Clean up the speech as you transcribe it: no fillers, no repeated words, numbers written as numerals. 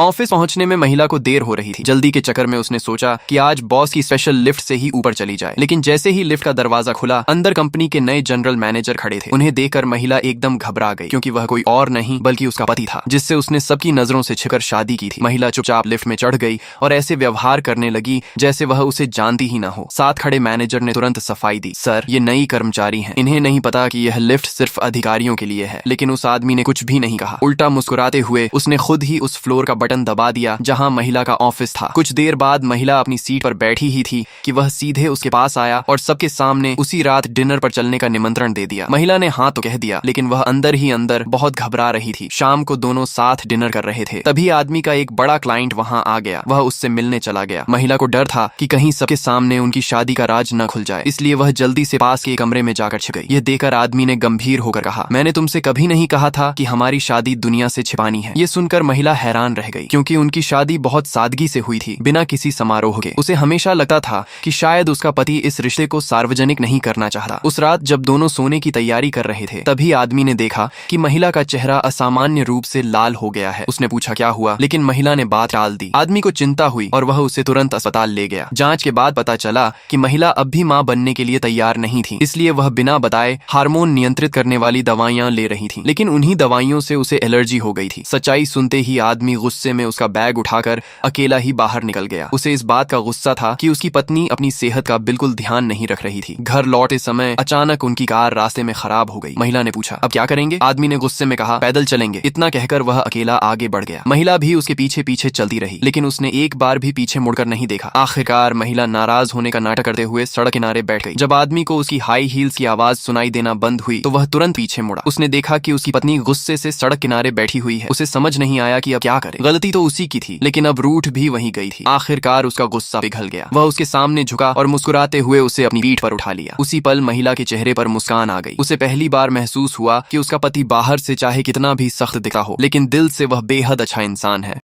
Office पहुंचने में महिला को देर हो रही थी। जल्दी के चक्कर में उसने सोचा कि आज बॉस की स्पेशल लिफ्ट से ही ऊपर चली जाए, लेकिन जैसे ही लिफ्ट का दरवाजा खुला, अंदर कंपनी के नए जनरल मैनेजर खड़े थे। उन्हें देखकर महिला एकदम घबरा गई, क्योंकि वह कोई और नहीं बल्कि उसका पति था, जिससे उसने सबकी नजरों से छिपकर शादी की थी। महिला चुपचाप लिफ्ट में चढ़ गई और ऐसे व्यवहार करने लगी जैसे वह उसे जानती ही ना हो। साथ खड़े मैनेजर ने तुरंत सफाई दी, सर ये नई कर्मचारी हैं, इन्हें नहीं पता कि यह लिफ्ट सिर्फ अधिकारियों के लिए है। लेकिन उस आदमी ने कुछ भी नहीं कहा। उल्टा मुस्कुराते हुए उसने खुद ही उस फ्लोर का बटन दबा दिया जहां महिला का ऑफिस था। कुछ देर बाद महिला अपनी सीट पर बैठी ही थी कि वह सीधे उसके पास आया और सबके सामने उसी रात डिनर पर चलने का निमंत्रण दे दिया। महिला ने हाँ तो कह दिया, लेकिन वह अंदर ही अंदर बहुत घबरा रही थी। शाम को दोनों साथ डिनर कर रहे थे, तभी आदमी का एक बड़ा क्लाइंट वहां आ गया। वह उससे मिलने चला गया। महिला को डर था कि कहीं सबके सामने उनकी शादी का राज न खुल जाए, इसलिए वह जल्दी से पास के कमरे में जाकर छिप गई। यह देखकर आदमी ने गंभीर होकर कहा, मैंने तुमसे कभी नहीं कहा था कि हमारी शादी दुनिया से छिपानी है। ये सुनकर महिला हैरान रह गई, क्योंकि उनकी शादी बहुत सादगी से हुई थी, बिना किसी समारोह के। उसे हमेशा लगता था कि शायद उसका पति इस रिश्ते को सार्वजनिक नहीं करना चाहता। उस रात जब दोनों सोने की तैयारी कर रहे थे, तभी आदमी ने देखा कि महिला का चेहरा असामान्य रूप से लाल हो गया है। उसने पूछा क्या हुआ, लेकिन महिला ने बात टाल दी। आदमी को चिंता हुई और वह उसे तुरंत अस्पताल ले गया। जांच के बाद पता चला कि महिला अब भी मां बनने के लिए तैयार नहीं थी, इसलिए वह बिना बताए हार्मोन नियंत्रित करने वाली दवाइयां ले रही थी। लेकिन उन्हीं दवाइयों से उसे एलर्जी हो गई थी। सच्चाई सुनते ही आदमी गुस्से में उसका बैग उठाकर अकेला ही बाहर निकल गया। उसे इस बात का गुस्सा था कि उसकी पत्नी अपनी सेहत का बिल्कुल ध्यान नहीं रख रही थी। घर लौटे समय अचानक उनकी कार रास्ते में खराब हो गई। महिला ने पूछा, अब क्या करेंगे? आदमी ने गुस्से में कहा, पैदल चलेंगे। इतना कहकर वह अकेला आगे बढ़ गया। महिला भी उसके पीछे पीछे चलती रही, लेकिन उसने एक बार भी पीछे मुड़कर नहीं देखा। आखिरकार महिला नाराज होने का नाटक करते हुए सड़क किनारे बैठ गई। जब आदमी को उसकी हाई हील्स की आवाज सुनाई देना बंद हुई, तो वह तुरंत पीछे मुड़ा। उसने देखा कि उसकी पत्नी गुस्से से सड़क किनारे बैठी हुई है। उसे समझ नहीं आया कि अब क्या करे। गलती तो उसी की थी, लेकिन अब रूठ भी वहीं गई थी। आखिरकार उसका गुस्सा पिघल गया। वह उसके सामने झुका और मुस्कुराते हुए उसे अपनी पीठ पर उठा लिया। उसी पल महिला के चेहरे पर मुस्कान आ गई। उसे पहली बार महसूस हुआ कि उसका पति बाहर से चाहे कितना भी सख्त दिखता हो, लेकिन दिल से वह बेहद अच्छा इंसान है।